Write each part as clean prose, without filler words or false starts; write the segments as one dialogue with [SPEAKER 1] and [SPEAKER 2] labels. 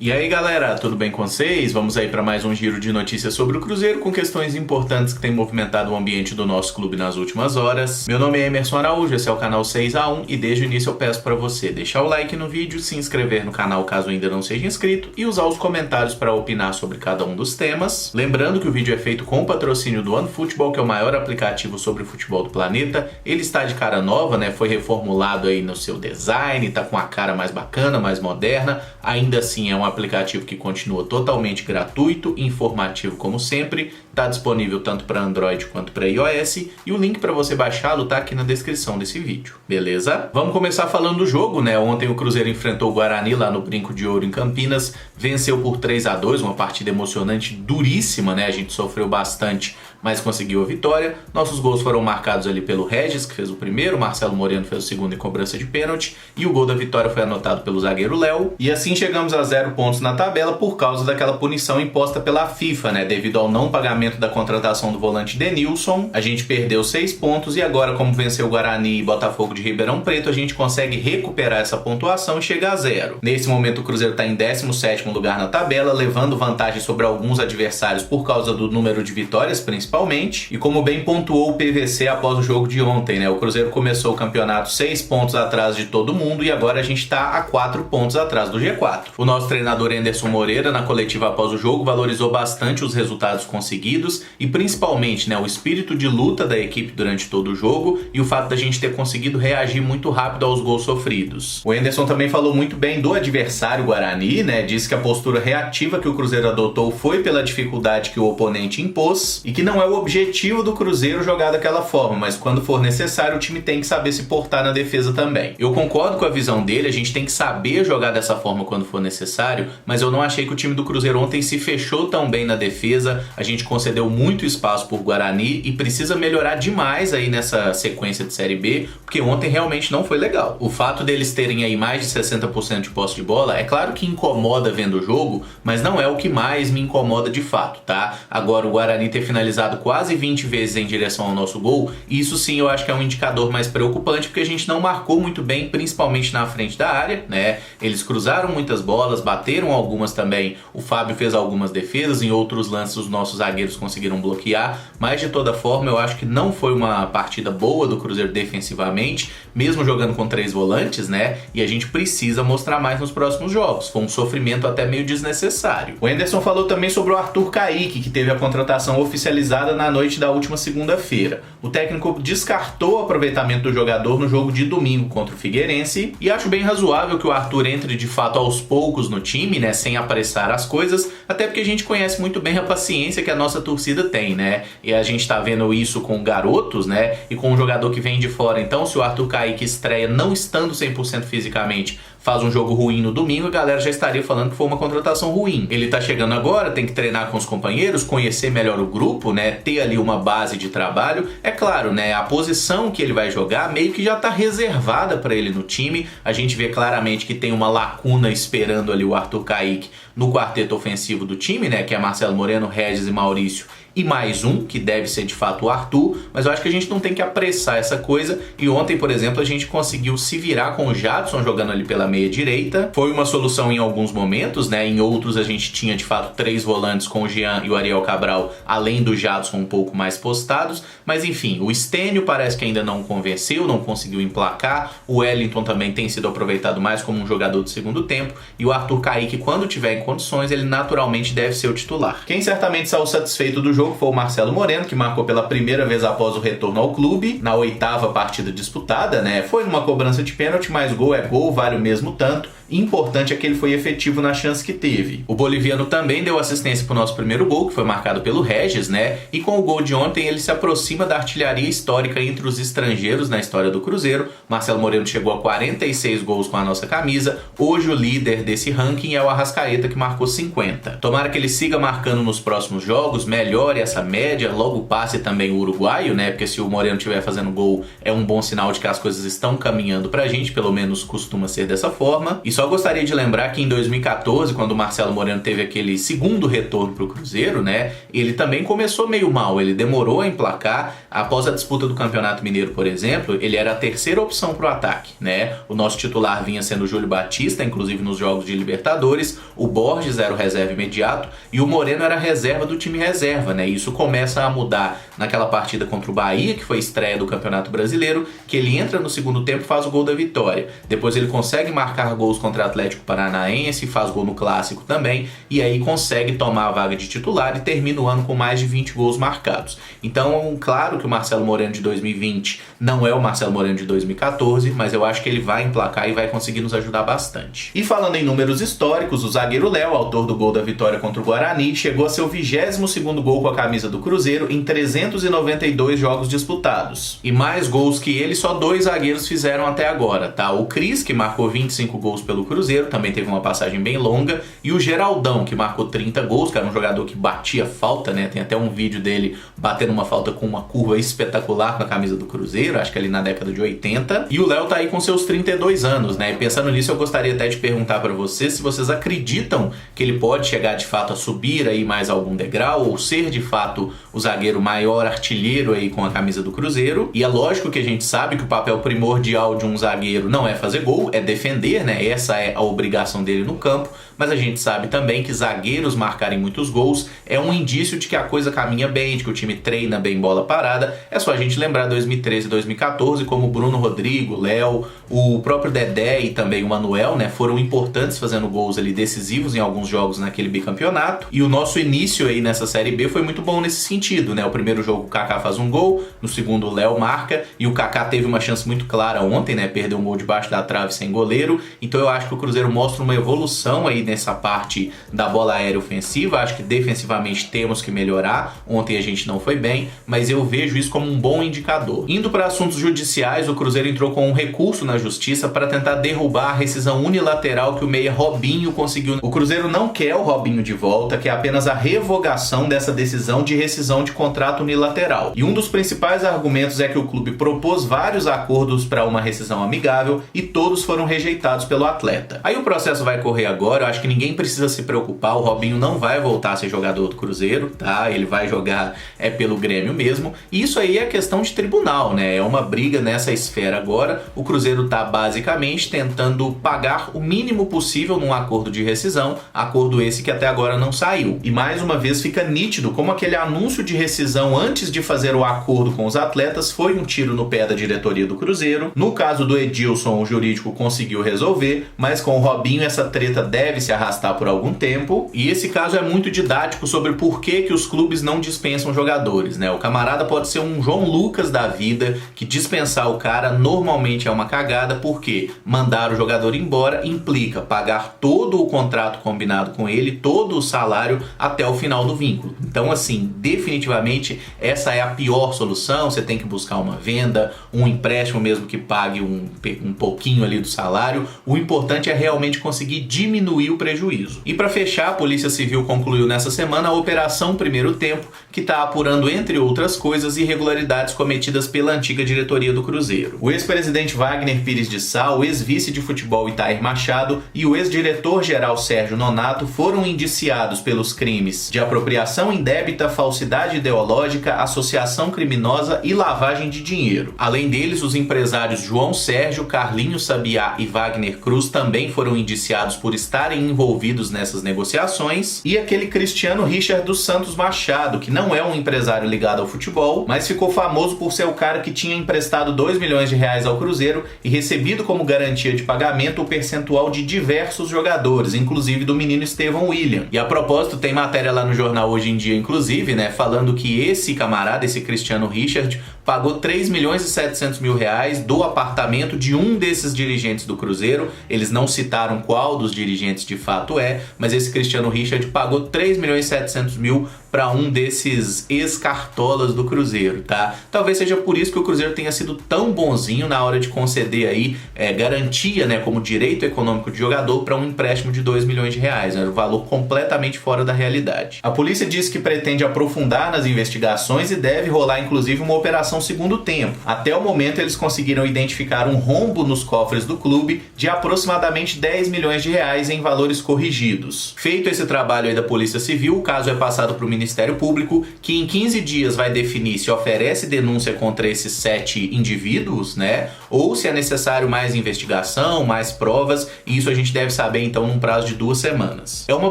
[SPEAKER 1] E aí galera, tudo bem com vocês? Vamos aí para mais um giro de notícias sobre o Cruzeiro com questões importantes que têm movimentado o ambiente do nosso clube nas últimas horas. Meu nome é Emerson Araújo, esse é o canal 6x1 e desde o início eu peço para você deixar o like no vídeo, se inscrever no canal caso ainda não seja inscrito e usar os comentários para opinar sobre cada um dos temas. Lembrando que o vídeo é feito com o patrocínio do OneFootball, que é o maior aplicativo sobre futebol do planeta. Ele está de cara nova, né? Foi reformulado aí no seu design, tá com a cara mais bacana, mais moderna. Ainda assim é um aplicativo que continua totalmente gratuito e informativo como sempre. Está disponível tanto para Android quanto para iOS e o link para você baixá-lo tá aqui na descrição desse vídeo, beleza? Vamos começar falando do jogo, né? Ontem o Cruzeiro enfrentou o Guarani lá no Brinco de Ouro em Campinas, venceu por 3-2, uma partida emocionante, duríssima, né? A gente sofreu bastante, mas conseguiu a vitória. Nossos gols foram marcados ali pelo Regis, que fez o primeiro, o Marcelo Moreno fez o segundo em cobrança de pênalti e o gol da vitória foi anotado pelo zagueiro Léo. E assim chegamos a 0 pontos na tabela por causa daquela punição imposta pela FIFA, né? Devido ao não pagamento da contratação do volante Denilson, a gente perdeu 6 pontos e agora, como venceu o Guarani e Botafogo de Ribeirão Preto, a gente consegue recuperar essa pontuação e chegar a 0. Nesse momento o Cruzeiro está em 17º lugar na tabela, levando vantagem sobre alguns adversários por causa do número de vitórias, principalmente. E como bem pontuou o PVC após o jogo de ontem, né? O Cruzeiro começou o campeonato 6 pontos atrás de todo mundo e agora a gente está a 4 pontos atrás do G4. O nosso treinador Anderson Moreira, na coletiva após o jogo, valorizou bastante os resultados conseguidos e principalmente, né, o espírito de luta da equipe durante todo o jogo e o fato da gente ter conseguido reagir muito rápido aos gols sofridos. O Anderson também falou muito bem do adversário Guarani, né? Disse que a postura reativa que o Cruzeiro adotou foi pela dificuldade que o oponente impôs e que não é o objetivo do Cruzeiro jogar daquela forma, mas quando for necessário o time tem que saber se portar na defesa também. Eu concordo com a visão dele, a gente tem que saber jogar dessa forma quando for necessário, mas eu não achei que o time do Cruzeiro ontem se fechou tão bem na defesa. A gente concedeu muito espaço por Guarani e precisa melhorar demais aí nessa sequência de Série B, porque ontem realmente não foi legal. O fato deles terem aí mais de 60% de posse de bola, é claro que incomoda vendo o jogo, mas não é o que mais me incomoda de fato, tá? Agora o Guarani ter finalizado quase 20 vezes em direção ao nosso gol, isso sim eu acho que é um indicador mais preocupante, porque a gente não marcou muito bem, principalmente na frente da área, né? Eles cruzaram muitas bolas, bateram algumas também, o Fábio fez algumas defesas, em outros lances os nossos zagueiros conseguiram bloquear, mas de toda forma eu acho que não foi uma partida boa do Cruzeiro defensivamente, mesmo jogando com 3 volantes, né? E a gente precisa mostrar mais nos próximos jogos. Foi um sofrimento até meio desnecessário. O Anderson falou também sobre o Arthur Kaique, que teve a contratação oficializada na noite da última segunda-feira. O técnico descartou o aproveitamento do jogador no jogo de domingo contra o Figueirense e acho bem razoável que o Arthur entre de fato aos poucos no time, né? Sem apressar as coisas, até porque a gente conhece muito bem a paciência que a nossa torcida tem, né? E a gente tá vendo isso com garotos, né? E com um jogador que vem de fora. Então, se o Arthur Kaique estreia não estando 100% fisicamente, faz um jogo ruim no domingo, a galera já estaria falando que foi uma contratação ruim. Ele tá chegando agora, tem que treinar com os companheiros, conhecer melhor o grupo, né? Ter ali uma base de trabalho. É claro, né? A posição que ele vai jogar meio que já tá reservada para ele no time. A gente vê claramente que tem uma lacuna esperando ali o Arthur Kaique no quarteto ofensivo do time, né? Que é Marcelo Moreno, Regis e Maurício. E mais um, que deve ser de fato o Arthur, mas eu acho que a gente não tem que apressar essa coisa. E ontem, por exemplo, a gente conseguiu se virar com o Jadson jogando ali pela meia direita. Foi uma solução em alguns momentos, né? Em outros a gente tinha de fato 3 volantes com o Jean e o Ariel Cabral, além do Jadson um pouco mais postados. Mas enfim, o Stênio parece que ainda não convenceu, não conseguiu emplacar. O Wellington também tem sido aproveitado mais como um jogador de segundo tempo. E o Arthur Kaique, quando tiver em condições, ele naturalmente deve ser o titular. Quem certamente saiu satisfeito do jogo foi o Marcelo Moreno, que marcou pela primeira vez após o retorno ao clube, na 8ª partida disputada, né? Foi numa cobrança de pênalti, mas gol é gol, vale o mesmo tanto. Importante é que ele foi efetivo na chance que teve. O boliviano também deu assistência para o nosso primeiro gol, que foi marcado pelo Regis, né? E com o gol de ontem ele se aproxima da artilharia histórica entre os estrangeiros na história do Cruzeiro. Marcelo Moreno chegou a 46 gols com a nossa camisa. Hoje o líder desse ranking é o Arrascaeta, que marcou 50. Tomara que ele siga marcando nos próximos jogos, melhore vitória, essa média, logo passe também o uruguaio, né? Porque se o Moreno estiver fazendo gol, é um bom sinal de que as coisas estão caminhando pra gente, pelo menos costuma ser dessa forma. E só gostaria de lembrar que em 2014, quando o Marcelo Moreno teve aquele segundo retorno pro Cruzeiro, né? Ele também começou meio mal, ele demorou a emplacar. Após a disputa do Campeonato Mineiro, por exemplo, ele era a terceira opção pro ataque, né? O nosso titular vinha sendo o Júlio Batista, inclusive nos jogos de Libertadores, o Borges era o reserva imediato e o Moreno era a reserva do time reserva, né? E isso começa a mudar naquela partida contra o Bahia, que foi a estreia do Campeonato Brasileiro, que ele entra no segundo tempo e faz o gol da vitória. Depois ele consegue marcar gols contra o Atlético Paranaense, faz gol no Clássico também, e aí consegue tomar a vaga de titular e termina o ano com mais de 20 gols marcados. Então, claro que o Marcelo Moreno de 2020 não é o Marcelo Moreno de 2014, mas eu acho que ele vai emplacar e vai conseguir nos ajudar bastante. E falando em números históricos, o zagueiro Léo, autor do gol da vitória contra o Guarani, chegou a seu 22º gol com a camisa do Cruzeiro em 392 jogos disputados. E mais gols que ele, só 2 zagueiros fizeram até agora, tá? O Cris, que marcou 25 gols pelo Cruzeiro, também teve uma passagem bem longa, e o Geraldão, que marcou 30 gols, que era um jogador que batia falta, né? Tem até um vídeo dele batendo uma falta com uma curva espetacular com a camisa do Cruzeiro, acho que ali na década de 80. E o Léo tá aí com seus 32 anos, né? E pensando nisso, eu gostaria até de perguntar para vocês se vocês acreditam que ele pode chegar de fato a subir aí mais algum degrau, ou ser de fato o zagueiro maior artilheiro aí com a camisa do Cruzeiro. E é lógico que a gente sabe que o papel primordial de um zagueiro não é fazer gol, é defender, né? Essa é a obrigação dele no campo. Mas a gente sabe também que zagueiros marcarem muitos gols é um indício de que a coisa caminha bem, de que o time treina bem bola parada. É só a gente lembrar 2013 e 2014, como o Bruno Rodrigo, Léo, o próprio Dedé e também o Manuel, né, foram importantes fazendo gols ali decisivos em alguns jogos naquele bicampeonato. E o nosso início aí nessa Série B foi muito bom nesse sentido, né? O primeiro jogo o Kaká faz um gol, no segundo o Léo marca, e o Kaká teve uma chance muito clara ontem, né? Perdeu um gol debaixo da trave sem goleiro. Então eu acho que o Cruzeiro mostra uma evolução aí nessa parte da bola aérea ofensiva. Acho que defensivamente temos que melhorar. Ontem a gente não foi bem, mas eu vejo isso como um bom indicador. Indo para assuntos judiciais, o Cruzeiro entrou com um recurso na justiça para tentar derrubar a rescisão unilateral que o meia Robinho conseguiu. O Cruzeiro não quer o Robinho de volta, quer apenas a revogação dessa decisão de rescisão de contrato unilateral. E um dos principais argumentos é que o clube propôs vários acordos para uma rescisão amigável e todos foram rejeitados pelo atleta. Aí o processo vai correr agora, eu acho que ninguém precisa se preocupar, o Robinho não vai voltar a ser jogador do Cruzeiro, tá? Ele vai jogar pelo Grêmio mesmo. E isso aí é questão de tribunal, né? É uma briga nessa esfera agora. O Cruzeiro tá basicamente tentando pagar o mínimo possível num acordo de rescisão, acordo esse que até agora não saiu. E mais uma vez fica nítido como aquele anúncio de rescisão antes de fazer o acordo com os atletas foi um tiro no pé da diretoria do Cruzeiro. No caso do Edilson, o jurídico conseguiu resolver, mas com o Robinho essa treta deve se arrastar por algum tempo. E esse caso é muito didático sobre por que os clubes não dispensam jogadores, né? O camarada pode ser um João Lucas da vida, que dispensar o cara normalmente é uma cagada, porque mandar o jogador embora implica pagar todo o contrato combinado com ele, todo o salário até o final do vínculo. Então, assim, definitivamente essa é a pior solução. Você tem que buscar uma venda, um empréstimo mesmo que pague um pouquinho ali do salário. O importante é realmente conseguir diminuir o prejuízo. E para fechar, a Polícia Civil concluiu nessa semana a Operação Primeiro Tempo, que está apurando, entre outras coisas, irregularidades cometidas pela antiga diretoria do Cruzeiro. O ex-presidente Wagner Pires de Sá, o ex-vice de futebol Itair Machado e o ex-diretor-geral Sérgio Nonato foram indiciados pelos crimes de apropriação indébita, falsidade ideológica, associação criminosa e lavagem de dinheiro. Além deles, os empresários João Sérgio, Carlinhos Sabiá e Wagner Cruz também foram indiciados por estarem envolvidos nessas negociações, e aquele Cristiano Richard dos Santos Machado, que não é um empresário ligado ao futebol, mas ficou famoso por ser o cara que tinha emprestado 2 milhões de reais ao Cruzeiro e recebido como garantia de pagamento o percentual de diversos jogadores, inclusive do menino Estevão William. E a propósito, tem matéria lá no jornal Hoje em Dia, inclusive, né, falando que esse camarada, esse Cristiano Richard, pagou 3 milhões e 700 mil reais do apartamento de um desses dirigentes do Cruzeiro. Eles não citaram qual dos dirigentes de fato é, mas esse Cristiano Richard pagou 3 milhões e 700 mil para um desses ex-cartolas do Cruzeiro, tá? Talvez seja por isso que o Cruzeiro tenha sido tão bonzinho na hora de conceder aí garantia, né, como direito econômico de jogador para um empréstimo de 2 milhões de reais, né? Um valor completamente fora da realidade. A polícia diz que pretende aprofundar nas investigações e deve rolar inclusive uma operação segundo tempo. Até o momento eles conseguiram identificar um rombo nos cofres do clube de aproximadamente 10 milhões de reais em valores corrigidos. Feito esse trabalho aí da Polícia Civil, o caso é passado para o Ministério Público, que em 15 dias vai definir se oferece denúncia contra esses 7 indivíduos, né? Ou se é necessário mais investigação, mais provas, e isso a gente deve saber então num prazo de 2 semanas. É uma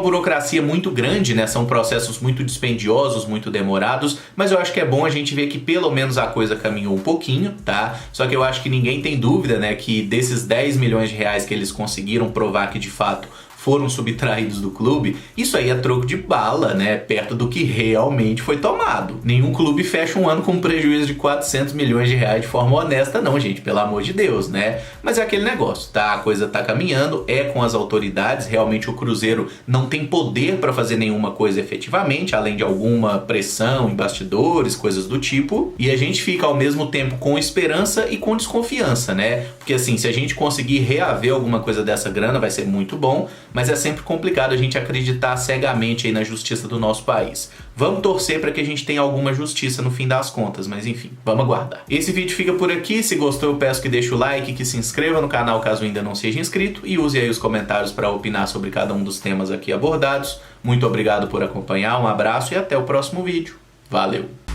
[SPEAKER 1] burocracia muito grande, né? São processos muito dispendiosos, muito demorados, mas eu acho que é bom a gente ver que pelo menos a coisa caminhou um pouquinho, tá? Só que eu acho que ninguém tem dúvida, né, que desses 10 milhões de reais que eles conseguiram provar que de fato foram subtraídos do clube, isso aí é troco de bala, né? Perto do que realmente foi tomado. Nenhum clube fecha um ano com um prejuízo de 400 milhões de reais de forma honesta, não, gente, pelo amor de Deus, né? Mas é aquele negócio, tá? A coisa tá caminhando, é com as autoridades, realmente o Cruzeiro não tem poder para fazer nenhuma coisa efetivamente, além de alguma pressão em bastidores, coisas do tipo, e a gente fica ao mesmo tempo com esperança e com desconfiança, né? Porque assim, se a gente conseguir reaver alguma coisa dessa grana, vai ser muito bom, mas é sempre complicado a gente acreditar cegamente aí na justiça do nosso país. Vamos torcer para que a gente tenha alguma justiça no fim das contas, mas enfim, vamos aguardar. Esse vídeo fica por aqui. Se gostou, eu peço que deixe o like, que se inscreva no canal caso ainda não seja inscrito e use aí os comentários para opinar sobre cada um dos temas aqui abordados. Muito obrigado por acompanhar, um abraço e até o próximo vídeo. Valeu!